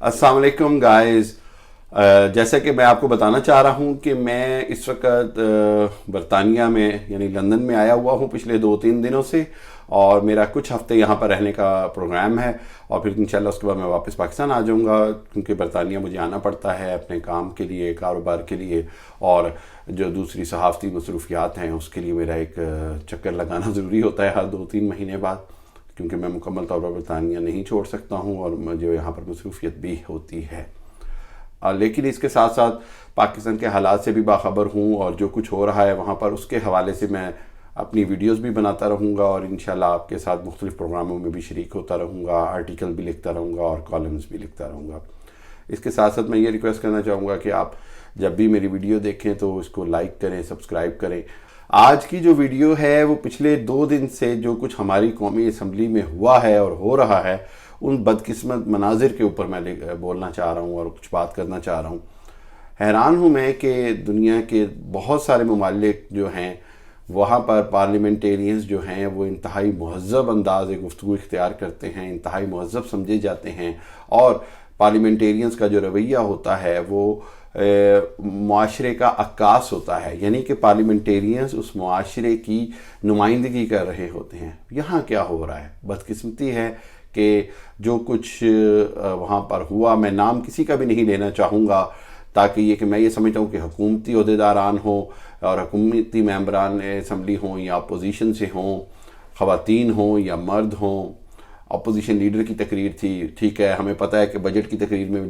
السلام علیکم گائز. جیسا کہ میں آپ کو بتانا چاہ رہا ہوں کہ میں اس وقت برطانیہ میں یعنی لندن میں آیا ہوا ہوں پچھلے 2-3 دنوں سے، اور میرا کچھ ہفتے یہاں پر رہنے کا پروگرام ہے، اور پھر انشاءاللہ اس کے بعد میں واپس پاکستان آ جاؤں گا، کیونکہ برطانیہ مجھے آنا پڑتا ہے اپنے کام کے لیے، کاروبار کے لیے، اور جو دوسری صحافتی مصروفیات ہیں اس کے لیے میرا ایک چکر لگانا ضروری ہوتا ہے ہر 2-3 مہینے بعد، کیونکہ میں مکمل طور پر برطانیہ نہیں چھوڑ سکتا ہوں اور مجھے یہاں پر مصروفیت بھی ہوتی ہے. لیکن اس کے ساتھ ساتھ پاکستان کے حالات سے بھی باخبر ہوں، اور جو کچھ ہو رہا ہے وہاں پر اس کے حوالے سے میں اپنی ویڈیوز بھی بناتا رہوں گا، اور انشاءاللہ آپ کے ساتھ مختلف پروگراموں میں بھی شریک ہوتا رہوں گا، آرٹیکل بھی لکھتا رہوں گا اور کالمز بھی لکھتا رہوں گا. اس کے ساتھ ساتھ میں یہ ریکویسٹ کرنا چاہوں گا کہ آپ جب بھی میری ویڈیو دیکھیں تو اس کو لائک کریں، سبسکرائب کریں. آج کی جو ویڈیو ہے وہ پچھلے 2 دن سے جو کچھ ہماری قومی اسمبلی میں ہوا ہے اور ہو رہا ہے ان بدقسمت مناظر کے اوپر میں بولنا چاہ رہا ہوں اور کچھ بات کرنا چاہ رہا ہوں. حیران ہوں میں کہ دنیا کے بہت سارے ممالک جو ہیں وہاں پر پارلیمنٹیرینز جو ہیں وہ انتہائی مہذب انداز گفتگو اختیار کرتے ہیں، انتہائی مہذب سمجھے جاتے ہیں، اور پارلیمنٹیرینز کا جو رویہ ہوتا ہے وہ معاشرے کا عکاس ہوتا ہے، یعنی کہ پارلیمنٹیرینز اس معاشرے کی نمائندگی کر رہے ہوتے ہیں. یہاں کیا ہو رہا ہے؟ بدقسمتی ہے کہ جو کچھ وہاں پر ہوا، میں نام کسی کا بھی نہیں لینا چاہوں گا تاکہ یہ کہ میں یہ سمجھتا ہوں کہ حکومتی عہدیداران ہوں اور حکومتی ممبران اسمبلی ہوں یا اپوزیشن سے ہوں، خواتین ہوں یا مرد ہوں. اپوزیشن لیڈر کی تقریر تھی، ٹھیک ہے، ہمیں پتہ ہے کہ بجٹ کی تقریر میں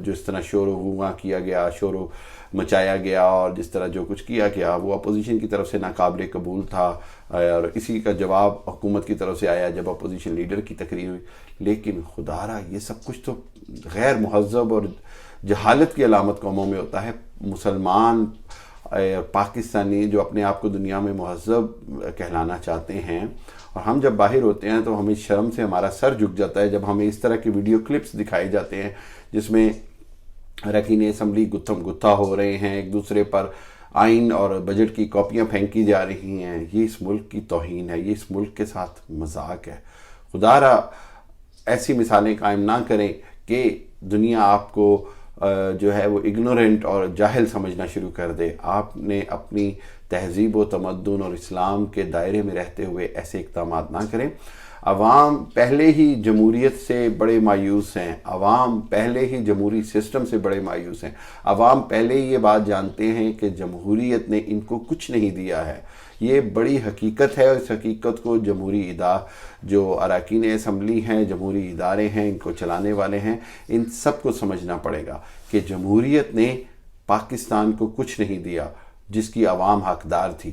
جس طرح شور و غوغا کیا گیا، شور و مچایا گیا، اور جس طرح جو کچھ کیا گیا وہ اپوزیشن کی طرف سے ناقابل قبول تھا، اور اسی کا جواب حکومت کی طرف سے آیا جب اپوزیشن لیڈر کی تقریر ہوئی. لیکن خدا را یہ سب کچھ تو غیر مہذب اور جہالت کی علامت قوموں میں ہوتا ہے. مسلمان پاکستانی جو اپنے آپ کو دنیا میں مہذب کہلانا چاہتے ہیں، اور ہم جب باہر ہوتے ہیں تو ہمیں شرم سے ہمارا سر جھک جاتا ہے جب ہمیں اس طرح کی ویڈیو کلپس دکھائے جاتے ہیں جس میں اراکین اسمبلی گتھم گتھا ہو رہے ہیں، ایک دوسرے پر آئین اور بجٹ کی کاپیاں پھینکی جا رہی ہیں. یہ اس ملک کی توہین ہے، یہ اس ملک کے ساتھ مذاق ہے. خدا را ایسی مثالیں قائم نہ کریں کہ دنیا آپ کو جو ہے وہ اگنورنٹ اور جاہل سمجھنا شروع کر دے. آپ نے اپنی تہذیب و تمدن اور اسلام کے دائرے میں رہتے ہوئے ایسے اقدامات نہ کریں. عوام پہلے ہی جمہوریت سے بڑے مایوس ہیں، عوام پہلے ہی جمہوری سسٹم سے بڑے مایوس ہیں، عوام پہلے ہی یہ بات جانتے ہیں کہ جمہوریت نے ان کو کچھ نہیں دیا ہے. یہ بڑی حقیقت ہے، اور اس حقیقت کو جمہوری جو اراکین اسمبلی ہیں، جمہوری ادارے ہیں، ان کو چلانے والے ہیں، ان سب کو سمجھنا پڑے گا کہ جمہوریت نے پاکستان کو کچھ نہیں دیا جس کی عوام حقدار تھی.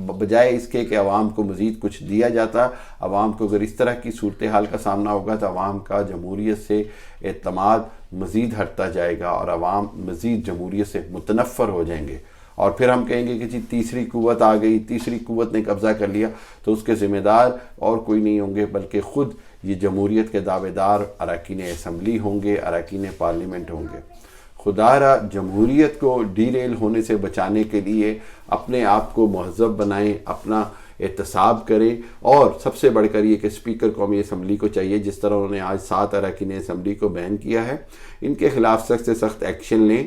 بجائے اس کے کہ عوام کو مزید کچھ دیا جاتا، عوام کو اگر اس طرح کی صورتحال کا سامنا ہوگا تو عوام کا جمہوریت سے اعتماد مزید ہٹتا جائے گا، اور عوام مزید جمہوریت سے متنفر ہو جائیں گے. اور پھر ہم کہیں گے کہ جی تیسری قوت آ گئی، تیسری قوت نے قبضہ کر لیا، تو اس کے ذمہ دار اور کوئی نہیں ہوں گے بلکہ خود یہ جمہوریت کے دعوے دار اراکین اسمبلی ہوں گے، اراکین پارلیمنٹ ہوں گے. خدا را جمہوریت کو ڈی ریل ہونے سے بچانے کے لیے اپنے آپ کو مہذب بنائیں، اپنا احتساب کریں، اور سب سے بڑھ کر یہ کہ اسپیکر قومی اسمبلی کو چاہیے جس طرح انہوں نے آج 7 اراکین اسمبلی کو بین کیا ہے، ان کے خلاف سخت سے سخت ایکشن لیں،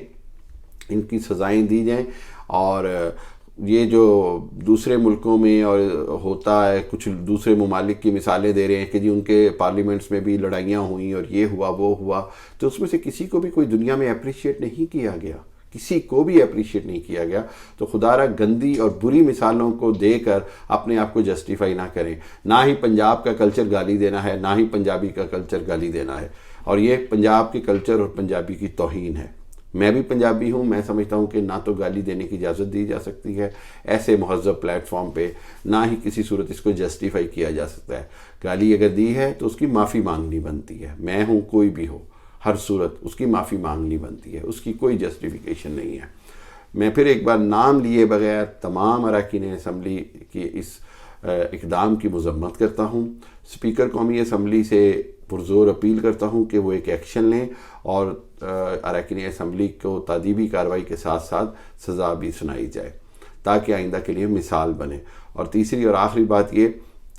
ان کی سزائیں دی جائیں. اور یہ جو دوسرے ملکوں میں اور ہوتا ہے، کچھ دوسرے ممالک کی مثالیں دے رہے ہیں کہ جی ان کے پارلیمنٹس میں بھی لڑائیاں ہوئیں اور یہ ہوا وہ ہوا، تو اس میں سے کسی کو بھی کوئی دنیا میں اپریشیٹ نہیں کیا گیا، کسی کو بھی اپریشیٹ نہیں کیا گیا. تو خدا را گندی اور بری مثالوں کو دے کر اپنے آپ کو جسٹیفائی نہ کریں. نہ ہی پنجاب کا کلچر گالی دینا ہے، نہ ہی پنجابی کا کلچر گالی دینا ہے، اور یہ پنجاب کے کلچر اور پنجابی کی توہین ہے. میں بھی پنجابی ہوں، میں سمجھتا ہوں کہ نہ تو گالی دینے کی اجازت دی جا سکتی ہے ایسے مہذب پلیٹ فارم پہ، نہ ہی کسی صورت اس کو جسٹیفائی کیا جا سکتا ہے. گالی اگر دی ہے تو اس کی معافی مانگنی بنتی ہے، میں ہوں کوئی بھی ہو، ہر صورت اس کی معافی مانگنی بنتی ہے، اس کی کوئی جسٹیفیکیشن نہیں ہے. میں پھر ایک بار نام لیے بغیر تمام اراکین اسمبلی کی اس اقدام کی مذمت کرتا ہوں. اسپیکر قومی اسمبلی سے پرزور اپیل کرتا ہوں کہ وہ ایک ایکشن لیں اور اراکین اسمبلی کو تادیبی کارروائی کے ساتھ ساتھ سزا بھی سنائی جائے تاکہ آئندہ کے لیے مثال بنے. اور تیسری اور آخری بات یہ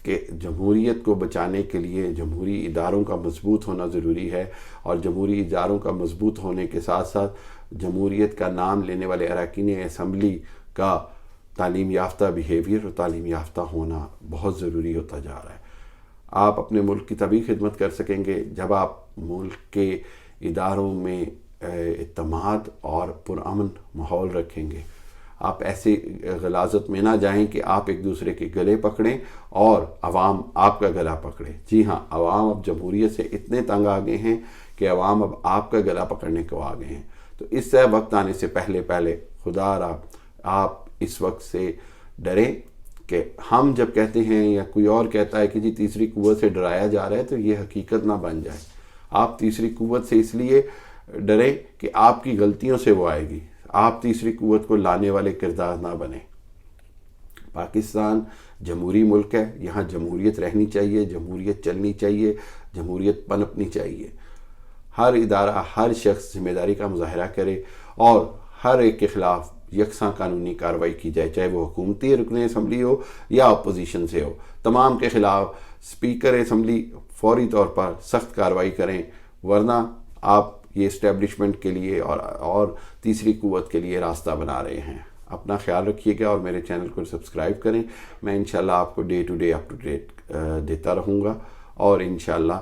کہ جمہوریت کو بچانے کے لیے جمہوری اداروں کا مضبوط ہونا ضروری ہے، اور جمہوری اداروں کا مضبوط ہونے کے ساتھ ساتھ جمہوریت کا نام لینے والے اراکین اسمبلی کا تعلیم یافتہ بیہیویئر اور تعلیم یافتہ ہونا بہت ضروری ہوتا جا رہا ہے۔ آپ اپنے ملک کی تبھی خدمت کر سکیں گے جب آپ ملک کے اداروں میں اعتماد اور پرامن ماحول رکھیں گے۔ آپ ایسے غلاظت میں نہ جائیں کہ آپ ایک دوسرے کے گلے پکڑیں اور عوام آپ کا گلا پکڑے۔ جی ہاں، عوام اب جمہوریت سے اتنے تنگ آ گئے ہیں کہ عوام اب آپ کا گلا پکڑنے کو آ گئے ہیں۔ تو اس سے وقت آنے سے پہلے خدا را آپ اس وقت سے ڈریں کہ ہم جب کہتے ہیں یا کوئی اور کہتا ہے کہ جی تیسری قوت سے ڈرایا جا رہا ہے تو یہ حقیقت نہ بن جائے۔ آپ تیسری قوت سے اس لیے ڈریں کہ آپ کی غلطیوں سے وہ آئے گی، آپ تیسری قوت کو لانے والے کردار نہ بنیں۔ پاکستان جمہوری ملک ہے، یہاں جمہوریت رہنی چاہیے، جمہوریت چلنی چاہیے، جمہوریت پنپنی چاہیے۔ ہر ادارہ، ہر شخص ذمہ داری کا مظاہرہ کرے اور ہر ایک کے خلاف یکساں قانونی کارروائی کی جائے، چاہے وہ حکومتی رکن اسمبلی ہو یا اپوزیشن سے ہو۔ تمام کے خلاف اسپیکر اسمبلی فوری طور پر سخت کارروائی کریں، ورنہ آپ یہ اسٹیبلشمنٹ کے لیے اور تیسری قوت کے لیے راستہ بنا رہے ہیں۔ اپنا خیال رکھیے گا اور میرے چینل کو سبسکرائب کریں۔ میں انشاءاللہ آپ کو day to day up to date دیتا رہوں گا، اور انشاءاللہ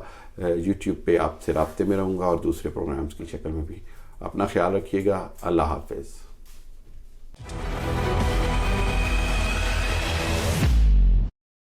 یوٹیوب پہ آپ سے رابطے میں رہوں گا اور دوسرے پروگرامز کی شکل میں بھی۔ اپنا خیال رکھیے گا۔ اللہ حافظ۔